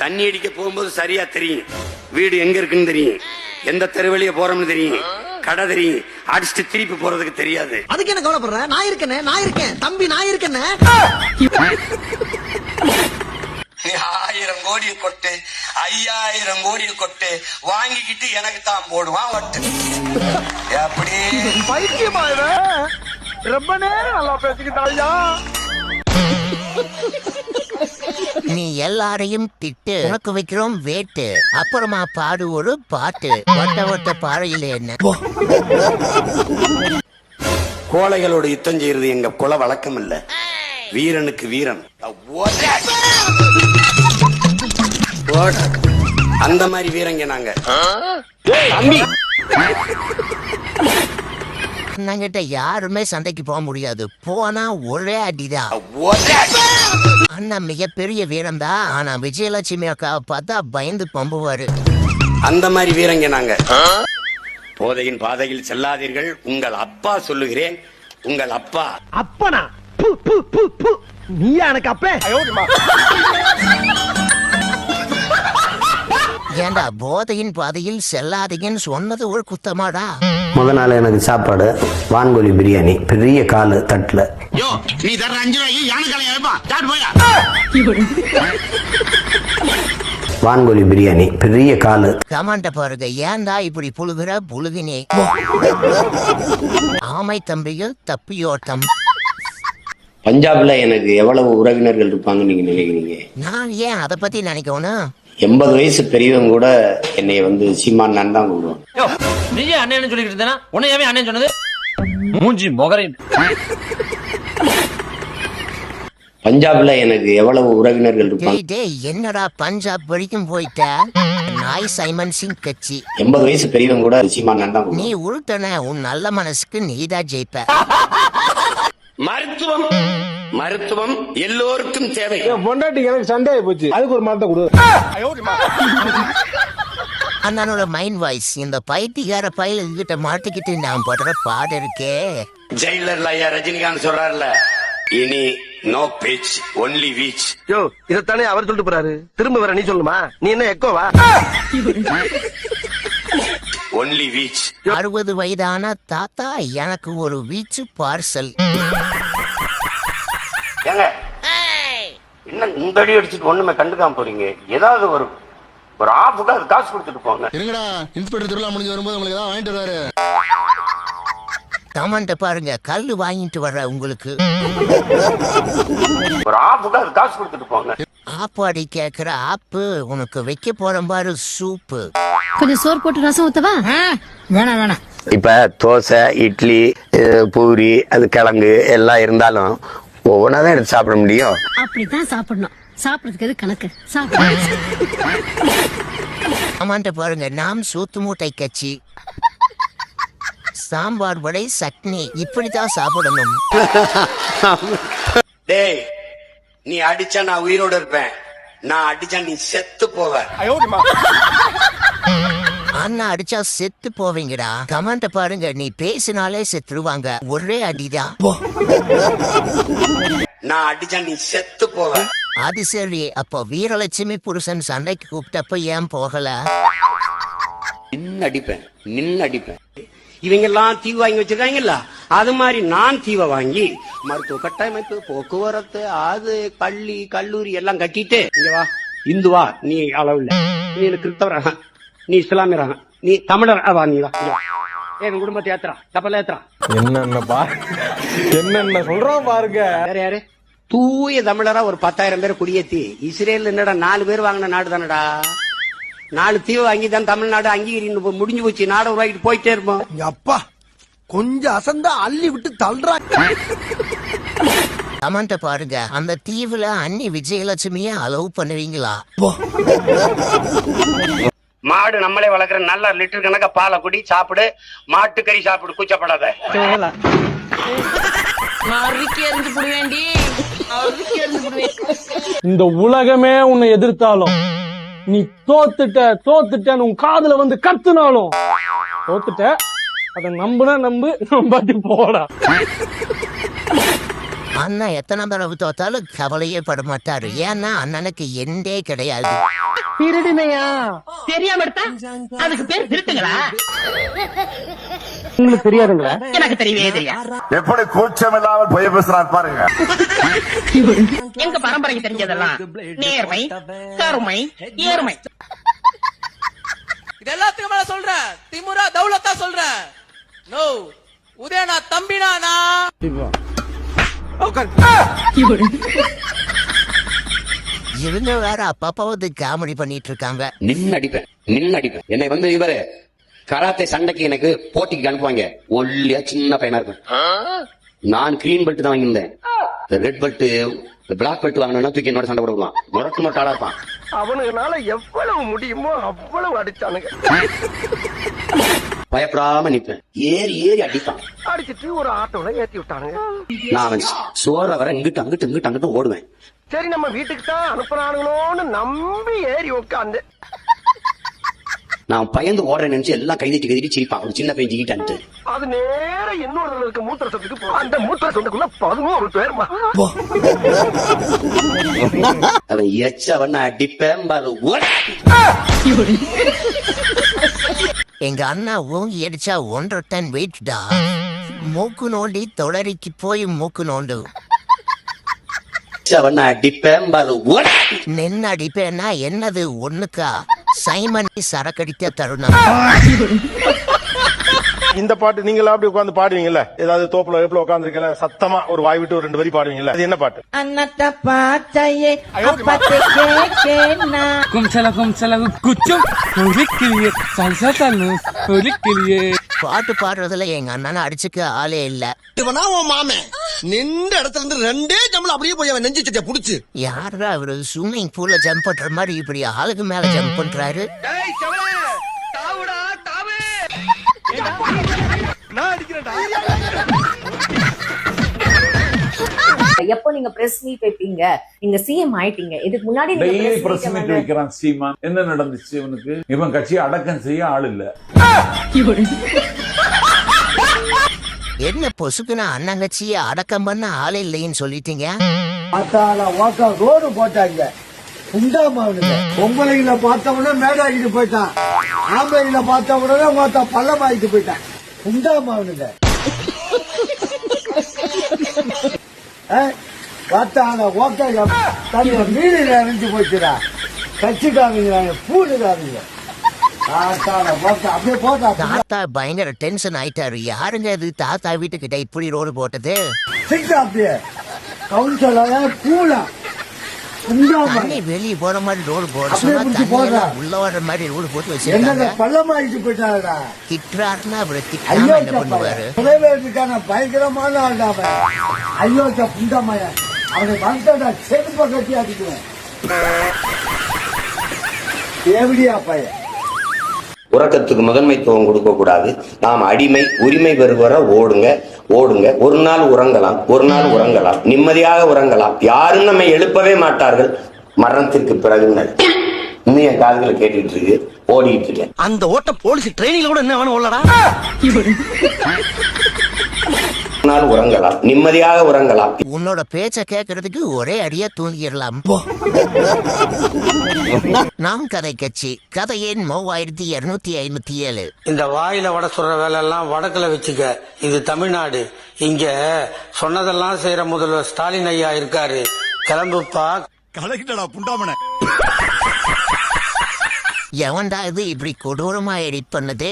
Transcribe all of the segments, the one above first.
தண்ணி அடிக்க போகும்போது சரியா தெரியும், வீடு எங்க இருக்குன்னு தெரியும், எந்த தெருவழிய போறோம்னு தெரியும், கடை தெரியும், அடிச்சுட்டு திருப்பி போறதுக்கு தெரியாது. அதுக்கு என்ன கவலைப்படுற? நான் இருக்கேன் தம்பி, நான் இருக்கேன். 1000 கோடியை கொட்டு, 5000 கோடியை கொட்டு, வாங்கிக்கிட்டு எனக்கு தான் போடுவான் வட்டு. அப்படி பைத்தியமா ரொம்ப நேரம் நல்லா பேசிக்கிட்டாயா? நீ எல்லாரையும் திட்டு, உனக்கு வைக்கிறோம் வேட்டு, அப்புறமா பாடு ஒரு பாட்டு. ஒட்ட ஒட்ட பாறையில என்ன? கோழைகளோட யுத்தம் செய்யறது எங்க குல வழக்கம் இல்ல. வீரனுக்கு வீரன் அந்த மாதிரி வீரங்க நாங்க. அண்ணங்கிட்ட யாருமே சண்டைக்கு போக முடியாது, போனா ஒரே அடிதான். அண்ணா மிகப்பெரிய வீரம் தான், ஆனா விஜயலட்சுமி அக்காவை பார்த்தா பயந்து பம்புவாரு. அந்த மாதிரி வீரங்க நாங்க. போதையின் பாதையில் செல்லாதீர்கள், உங்கள் அப்பா சொல்லுகிறேன். உங்கள் அப்பா. அப்பனா? நீ எனக்கு அப்பே? ஏண்டா போதையின் பாதையில் செல்லாதீங்கன்னு சொன்னது ஒரு குத்தமாடா? முத நாள் எனக்கு சாப்பாடு வான்கோழி பிரியாணி, பெரிய காலு தட்டுல. நீ தர 5 ரூபாய்க்கு யானை கலையா போயா? வான்கோழி பிரியாணி, பெரிய காலு. கமாண்ட பாருங்க, ஏன்டா இப்படி புழுகிற புழுகினே? ஆமை தம்பிகள் தப்பியோட்டம். பஞ்சாப்ல எனக்கு எவ்வளவு உறவினர்கள் இருப்பாங்கன்னு நீங்க நினைக்கிறீங்க? நான் ஏன் அதை பத்தி நினைக்கணும்? 80 வயசு பெரியவங்க கூட என்னை வந்து சீமான் தான் கூடுவான். நீயே அண்ணன் சொல்லிட்டு இருந்தா உன்னையாவே அண்ணன் சொன்னது? மூஞ்சி மொகரின். பஞ்சாப்ல எனக்கு எவ்வளவு உறவினர்கள் இருப்பாங்க? டேய் என்னடா பஞ்சாப் வரைக்கும் போயிட்ட? நாய் சைமன் சிங் கட்சி. 80 வயசு பெரியவங்க கூட சீமான் தான் கூடுவான். நீ உருட்டன, உன் நல்ல மனசுக்கு நீதான் ஜெயிப்ப. மருத்துவம் எல்லோருக்கும் தேவை. பொண்டாட்டி எனக்கு சண்டையாயி போச்சு, அதுக்கு ஒரு மரத்தை கொடு. அண்ணனோட மைண்ட் வாய்ஸ் இந்த பைத்தியக்கார பையில கிட்ட மாட்டிக்கிட்டு நான் படுற பாடு இருக்கே. ஜெயிலர்ல ஐயா ரஜினிகாந்த் சொல்றாருல, இனி நோ பேச் ஒன்லி வீச். யோ, இதத்தானே அவர் சொல்லிட்டு போறாரு, திரும்ப வேற நீ சொல்லுமா? நீ என்ன எக்கோவா? Only which. 60 வயதான தாத்தா எனக்கு ஒரு வீச்சு பார்சல். ஏங்க என்ன இந்த அடி அடிச்சுட்டு ஒண்ணுமே கண்டுக்காம போறீங்க? ஏதாவது ஒரு ஆஃபுக்கு அது காசு கொடுத்துட்டு போங்க. இருங்கடா, இன்ஸ்பெக்டர் திருவிழா முடிஞ்சு வரும்போது உங்களுக்கு ஏதாவது வாங்கிட்டு வராரு. கமெண்ட் பாருங்க, கல்லு வாங்கிட்டு வர்ற உங்களுக்கு ஒரு ஆஃபுக்கு அது காசு கொடுத்துட்டு போங்க. ஆப்பாடி கேக்குற ஆப்பு உனக்கு வைக்க போறேன் பாரு சூப்பு. கொஞ்சம் சோறு போட்டு ரசம் ஊத்தவா? வேணாம். இப்ப தோசை, இட்லி, பூரி, அது கிழங்கு எல்லாம் இருந்தாலும் ஒவ்வொன்னாதான் எடுத்து சாப்பிட முடியும். அப்படித்தான் சாப்பிடணும். சாப்பிடுறதுக்கு எது கணக்கு? சாப்பிட. கமெண்ட் பாருங்க, நாம் சூத்து மூட்டை கட்சி. சாம்பார் வடை சட்னி இப்படித்தான் சாப்பிடணும். டேய், நீ அடிச்சா நான் உயிரோட இருப்பேன், நான் அடிச்சா நீ செத்து போவ. அண்ணா அடிச்சா செத்து போவீங்கடா. கமெண்ட் பாருங்க, நீ பேசினாலே செத்துருவாங்க, ஒரே அடிதான். நான் அடிச்சா நீ செத்து போவ. அது சரி, அப்போ வீரலட்சுமி புருஷன் சண்டைக்கு கூப்பிட்டப்ப ஏன் போகல? நின்னு அடிப்பேன். இவங்க எல்லாம் தீவு வாங்கி வச்சிருக்காங்கல்ல, அது மாதிரி நான் தீவை வாங்கி மருத்துவ கட்டமைப்பு, போக்குவரத்து, அது பள்ளி கல்லூரி எல்லாம் கட்டிட்டு, இங்க வா இந்துவா நீ அளவு இல்ல, நீ கிறிஸ்தவராக, நீ இஸ்லாமியராக, நீ தமிழர், வா நீ வா, என் குடும்பத்தை ஏத்துறா, கப்பல ஏத்துறா. என்னென்ன சொல்றான் பாருங்க. வேற யாரு? தூய தமிழரா ஒரு 10,000 பேர் குடியேத்தி, இஸ்ரேல் என்னடா 4 பேர் வாங்கின நாடு தானடா. 4 தீவு வாங்கி தான் தமிழ்நாடு அங்கீகரி முடிஞ்சு போச்சு, நாடு உருவாக்கிட்டு போயிட்டே இருப்போம். அப்பா கொஞ்சம் அசந்தா அள்ளி விட்டு தள்ளுறா. கமெண்ட் பாருங்க, அந்த தீவுல அண்ணி விஜயலட்சுமிய அலோவ் பண்ணுவீங்களா? மாடு நம்மளே வளர்க்குற, நல்ல லிட்டர் கணக்க பாலை குடி, சாப்பிடு, மாட்டுக்கறி சாப்பிடு, கூச்சப்படாத. இந்த உலகமே உன்னை எதிர்த்தாலும், நீ தோத்துட்டன்னு உன் காதுல வந்து கத்துனாலும், தோத்துட்ட, அத நம்புனா நம்பு, நம்பாட்டி போடா. அண்ணன் எத்தனை தடவை தோத்தாலும் கவலையே பட மாட்டாரு. ஏன்னா அண்ணனுக்கு எண்டே கிடையாது. திருடுமையா தெரியாம எடுத்தா அதுக்கு பேர் திருட்டுங்களா? உங்களுக்கு தெரியாதுங்களா? எனக்கு தெரியவே தெரியா. எப்படி கூச்சம் இல்லாமல் பொய் பேசுறான் பாருங்க. எங்க பரம்பரைக்கு தெரிஞ்சதெல்லாம் நேர்மை, கருமை, ஏர்மை. இது எல்லாத்துக்கும் மேல சொல்றேன், திமுறா தௌலத்தா சொல்றேன். நோ உதயனா தம்பினானா இவங்க வேற அப்பப்போ வந்து காமெடி பண்ணிட்டு இருக்காங்க. நின்னு அடிப்பேன். என்னை வந்து இவரு கராத்தே சண்டைக்கு எனக்கு போட்டிக்கு அனுப்புவாங்க. ஒல்லியா சின்ன பையனா இருக்கும். நான் கிரீன் பெல்ட் தான் வாங்கியிருந்தேன். ரெட் பெல்ட் பிளாக் பெல்ட் வாங்கினா தூக்கி என்னோட சண்டை போடுவான். முரட்டு ஆளா இருப்பான். அவனுக்குனால எவ்வளவு முடியுமோ அவ்வளவு அடிச்சானுங்க. பயப்படாம நிப்பேன். ஏறி அடிப்பான். அடிச்சிட்டு ஒரு ஆட்டோல ஏத்தி விட்டானுங்க. நான் அவன் சோற வர இங்கிட்டு ஓடுவேன். சரி நம்ம வீட்டுக்கு தான் அனுப்புறானுங்களோன்னு நம்பி ஏறி உட்காந்து நான் பயந்து ஓடுறேன் நினைச்சு எல்லாம் கைதிட்டு சிரிப்பான். ஒரு சின்ன பையன் ஜிக்கிட்டான்ட்டு அது நேர இன்னொரு இருக்க மூத்திர சொத்துக்கு போ. அந்த மூத்திர சொத்துக்குள்ள 11 பேருமா. அவன் எச்சவன அடிப்பேன் பாரு. எங்க அண்ணா ஓங்கி அடிச்சா 1.5 டன் வெயிட்டா. மூக்கு நோண்டி தொடரிக்கு போய் மூக்கு நோண்டு. அடிப்பேன் பாரு. நின்னு அடிப்பேன்னா என்னது ஒண்ணுக்கா? சைமன் சரக்கடித்த தருணம். இந்த பாட்டு நீங்களா அப்படி உட்கார்ந்து பாடுவீங்கல்ல? ஏதாவது தோப்புல எப்பல உட்கார்ந்துருக்கல சத்தமா ஒரு வாய் விட்டு ஒரு 2 வரி பாடுவீங்கல்ல? அது என்ன பாட்டு? அன்னத்த பாத்தையே அப்பத்தே கேக்கேனா கும்சல குச்சும் ஒலிக்கிளியே சல்சா தள்ளு ஒலிக்கிளியே. பாட்டு பாடுறதுல எங்க அண்ணனை அடிச்சுக்க ஆளே இல்ல. இவனா உன் மாமன் நின்ற இடத்துல இருந்து 2 ஜம்ப்ல அப்படியே போய் அவன் நெஞ்சு சட்டிய புடிச்சு. யாரா அவரு ஸ்விம்மிங் பூல்ல ஜம்ப் பண்ற மாதிரி இப்படி ஆளுக்கு மேல ஜம்ப் பண்றாரு? எப்போ நீங்க பிரஸ் மீட் வைப்பீங்க? நீங்க சிஎம் ஆயிட்டீங்க, இதுக்கு முன்னாடி வைக்கிறான் சீமான். என்ன நடந்துச்சு இவனுக்கு? இவன் கட்சியை அடக்கம் செய்ய ஆள் இல்ல. என்ன பொசுக்குனா அண்ணங்கட்சிய அடக்கம் பண்ண ஆள் இல்லைன்னு சொல்லிட்டீங்க. ரோடு போட்டாங்க. பொம்பளைகளை பார்த்த உடனே மேடாக்கிட்டு போயிட்டான். ஆம்பளைகளை பார்த்த உடனே பள்ளமாக்கிட்டு போயிட்டான். உண்டாமாவனுங்க மீன் இறஞ்சி போச்சுடா. கட்சிக்காரங்க பூடுக்காரங்க. தாத்தா பயங்கர டென்ஷன் ஆயிட்டாரு. யாருங்க அது தாத்தா வீட்டுக்கிட்ட இப்படி ரோடு போட்டது? வெளியே போற மாதிரி ரோடு போட உள்ள வர்ற மாதிரி ரோடு போட்டு வச்சிருக்காங்க. பள்ளமாக்கிட்டு போயிட்டாடா. திட்டுறாருன்னா அவரை திட்டாம என்ன பண்ணுவாரு? பயங்கரமான ஆள். ஐயோ புண்டமாய அவனை வந்தா செருப்ப கட்டி ஆக்கிக்குவேன். எப்படியா பையன்? உறக்கத்துக்கு முதன்மைத்துவம் கொடுக்க கூடாது. நாம் அடிமை. உரிமை பெறுவர ஓடுங்க. ஒரு நாள் உறங்கலாம், நிம்மதியாக உறங்கலாம். யாரும் நம்மை எழுப்பவே மாட்டார்கள் மரணத்திற்கு பிறகு. இன்னும் என் காதுகளை கேட்டுட்டு இருக்கு, ஓடிட்டு இருக்கேன். அந்த ஓட்ட போலீஸ் ட்ரெயினிங்ல கூட என்ன வேணும் ஓடடா. உறங்கலாம், நிம்மதியாக உறங்கலாம். உன்னோட பேச்ச கேட்கறதுக்கு ஒரே அடியா தூங்கிடலாம். நாம் கதை கட்சி கதையின் 3257. இந்த வாயில வடை சொல்ற வேலை எல்லாம் வடக்குல வச்சுக்க. இது தமிழ்நாடு. இங்க சொன்னதெல்லாம் செய்யற முதல்வர் ஸ்டாலின் ஐயா இருக்காரு. கிளம்புப்பா. கலக்கிட்டடா புண்டாமன. எவன்டா இது இப்படி கொடூரமா எடிட் பண்ணது?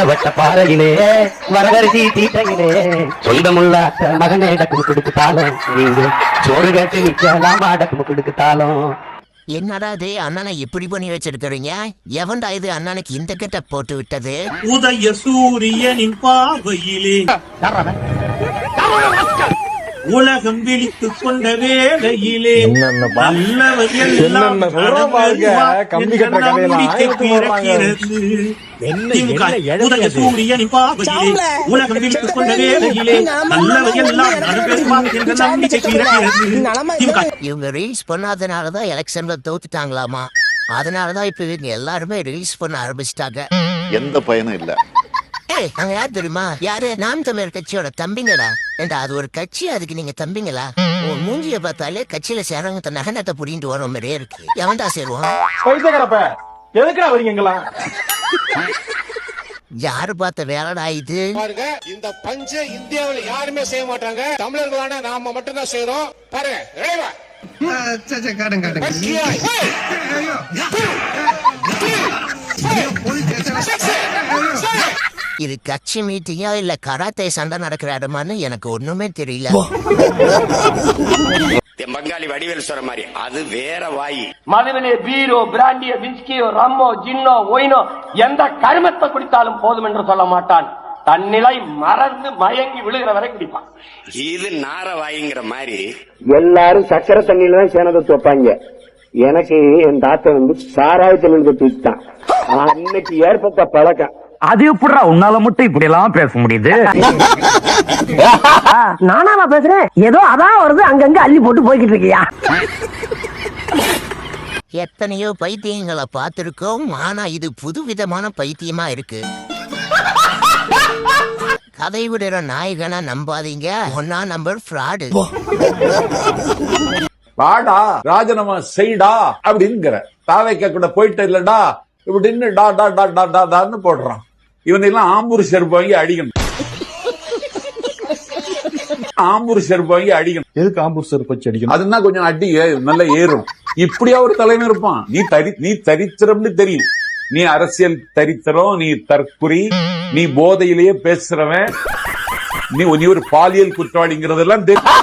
வட்ட பாறையிலே வரகரிசி தீட்டையிலே சொந்தமுள்ள மகனை டக்கு கொடுத்துட்டாலும் நீங்க சோறு கேட்டு நிக்கலாம் டக்கு கொடுத்துட்டாலும். என்னடா இது அண்ணனை இப்படி பண்ணி வச்சிருக்கிறீங்க? எவன்டா இது அண்ணனுக்கு இந்த கெட்ட போட்டு விட்டது? உதய சூரியனின் பார்வையிலே உலகம் விழித்துக் கொண்ட வேளையிலே சூரியனின் பார்வையிலே உலகம் விழித்துக் கொண்ட வேளையிலே இவங்க ரீல்ஸ் பண்ணாதனாலதான் எலெக்ஷன்ல தோத்துட்டாங்களாமா. அதனாலதான் இப்ப இவங்க எல்லாருமே ரீல்ஸ் பண்ண ஆரம்பிச்சிட்டாங்க. எந்த பயனும் இல்ல. நாங்க யார் தெரியுமா? யாரு? நாம் தமிழர் கட்சியோட தம்பிங்கடா. ஏண்டா அது ஒரு கட்சி, அதுக்கு நீங்க தம்பிங்களா? உன் மூஞ்சிய பார்த்தாலே கட்சியில சேரவங்க தன் நகனத்தை புரிந்து வர மாதிரியே இருக்கு. எவன்டா சேருவான்? எதுக்குடா வரீங்களா? யாரு பார்த்த வேலைடா இது? பாருங்க, இந்த பஞ்ச இந்தியாவில் யாருமே செய்ய மாட்டாங்க. தமிழர்களான நாம மட்டும் தான் செய்யறோம். பாருங்க, ரெடிவா? இது கட்சி மீட்டிங்கா இல்ல கராத்தே சண்டை நடக்கிற இடமான்னு எனக்கு ஒண்ணுமே தெரியல. பங்காளி வடிவேல் சொல்ற மாதிரி அது வேற வாயி. மதுவிலே பீரோ, பிராண்டியோ, விஸ்கியோ, ரம்மோ, ஜின்னோ, ஒயினோ எந்த கருமத்தை குடித்தாலும் போதும் என்று சொல்ல மாட்டான். தன்னிலை மறந்து மயங்கி விழுகிற வரை குடிப்பான். இது நார வாயிங்கிற மாதிரி எல்லாரும் சக்கரை தண்ணியில தான் சேனத்தை துவைப்பாங்க. எனக்கு என் தாத்தா சாராயத்தில் தூக்கிட்டான். அன்னைக்கு ஏற்பட்ட பழக்கம். அது எப்படிடா உன்னால மட்டும் இப்படி எல்லாம் பேச முடியுது? நானாவா பேசுறேன்? ஏதோ அதான் வருது, அங்கங்க அள்ளி போட்டு போய்கிட்டு இருக்கியா? எத்தனையோ பைத்தியங்களை பார்த்திருக்கோம், ஆனா இது புதுவிதமான பைத்தியமா இருக்கு. கதை விடுற நாயகனா நம்பாதீங்க, ஒன்னா நம்பர் ஃப்ராடு. வாடா ராஜினாமா செய்டா அப்படிங்கிற தாவைக்க கூட போயிட்டு இல்லடா இப்படின்னு டா டா டா டா டா டான்னு போடுறான். இவனெல்லாம் ஆம்பூர் செருப்பு வாங்கி அடிக்கணும். ஆம்பூர் செருப்பு வாங்கி அடிக்கணும். எதுக்கு ஆம்பூர் செருப்பு வச்சு அடிக்கணும்? அதுனா கொஞ்சம் அடி நல்லா ஏறும். இப்படியா ஒரு தலைமை இருப்பான்? நீ தரித்திரம்னு தெரியும். நீ அரசியல் தரித்திரம், நீ தற்குறி, நீ போதையிலேயே பேசுறவன், நீ ஒரு பாலியல் குற்றவாளிங்கிறதெல்லாம் தெரியும்.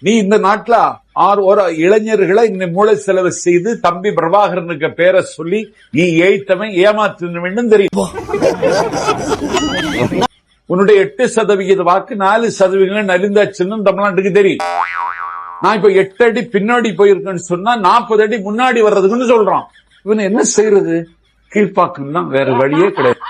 நீ இந்த நாட்டுல ஒரு இளைஞர்களை இந்த மூளை செலவு செய்து தம்பி பிரபாகரனுக்கு பேரை சொல்லி நீ ஏய்த்தவன் ஏமாத்தினவன் தெரியும். உன்னுடைய 8% வாக்கு 4% நலிந்தாச்சுன்னு தமிழ்நாட்டுக்கு தெரியும். நான் இப்ப 8 அடி பின்னாடி போயிருக்கேன்னு சொன்னா 40 அடி முன்னாடி வர்றதுக்குன்னு சொல்றான். இவன் என்ன செய்யறது? கீழ்பாக்குன்னா வேற வழியே கிடையாது.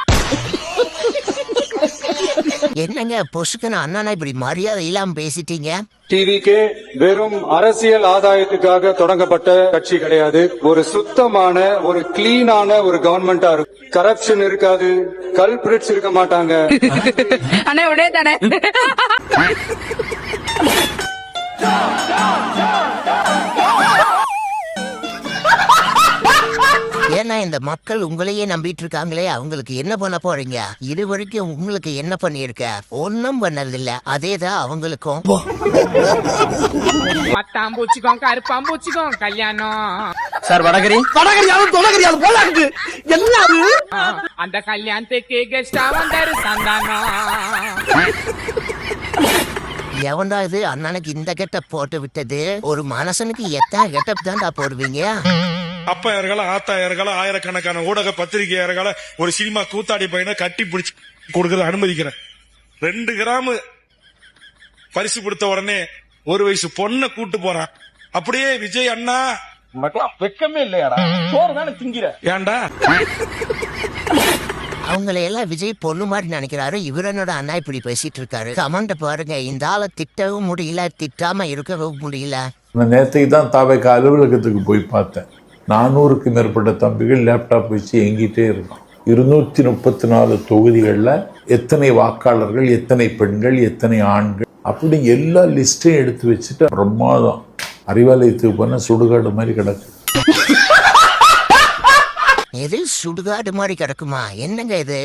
என்னங்க பொசுக்குன்னு அண்ணா இப்படி மரியாதை இல்லாம பேசிட்டீங்க? டிவிகே வெறும் அரசியல் ஆதாயத்துக்காக தொடங்கப்பட்ட கட்சி கிடையாது. ஒரு சுத்தமான, ஒரு கிளீனான ஒரு கவர்மெண்டா இருக்கும். கரப்ஷன் இருக்காது, கல்பிரிட்ஸ் இருக்க மாட்டாங்க. அண்ணே உடனே தானே. ஏன்னா இந்த மக்கள் உங்களையே நம்பிட்டு இருக்காங்களே, அவங்களுக்கு என்ன பண்ண போறீங்க? இது வரைக்கும் உங்களுக்கு என்ன பண்ணிருக்க? ஒன்னும் பண்ணதில்ல. அதேதான் அவங்களுக்கும். பத்தாம்பூச்சிக்கும் கருப்பாம்பூச்சிக்கும் கல்யாணம். சார் வடகரி அந்த கல்யாணத்துக்கு கெஸ்டா வந்தாரு சந்தானம். எவன்டா இது அண்ணனுக்கு இந்த கெட்டப் போட்டு விட்டது? ஒரு மனுஷனுக்கு எத்தனை கெட்டப் தான்டா போடுவீங்க? அப்பா யாருக்கால ஆத்தா யாருக்கால ஆயிரக்கணக்கான ஊடக பத்திரிகை யாருக்கால ஒரு சினிமா கூத்தாடி பையனை கட்டி பிடிச்சி கொடுக்கறது அனுமதிக்கிறேன். 2 கிராம் பரிசு கொடுத்த உடனே 1 வயசு பொண்ணை கூட்டு போறான். அப்படியே விஜய் அண்ணா வெக்கமே இல்லையாடா? சோறு தானே திங்கிற. ஏன்டா அவங்களை எல்லாம் விஜய் பொண்ணு மாதிரி நினைக்கிறாரு. இவரனோட அண்ணா இப்படி பேசிட்டு இருக்காரு. கமெண்ட் பாருங்க. இந்த ஆளை திட்டவும் முடியல, திட்டாம இருக்கவும் முடியல. நேற்றைக்கு தான் தாவைக்க அலுவலகத்துக்கு போய் பார்த்தேன். 400க்கு மேற்பட்ட தம்பிகள் லேப்டாப் வச்சு எங்கிட்டே இருக்கான். 234 தொகுதிகளில் எத்தனை வாக்காளர்கள், எத்தனை பெண்கள், எத்தனை ஆண்கள், அப்படி எல்லா லிஸ்டையும் எடுத்து வச்சுட்டு பிரமாதம். அறிவாலயத்துக்கு போன சுடுகாடு மாதிரி கிடக்கு. எது சுடுகாடு மாதிரி கிடக்குமா? என்னங்க இது?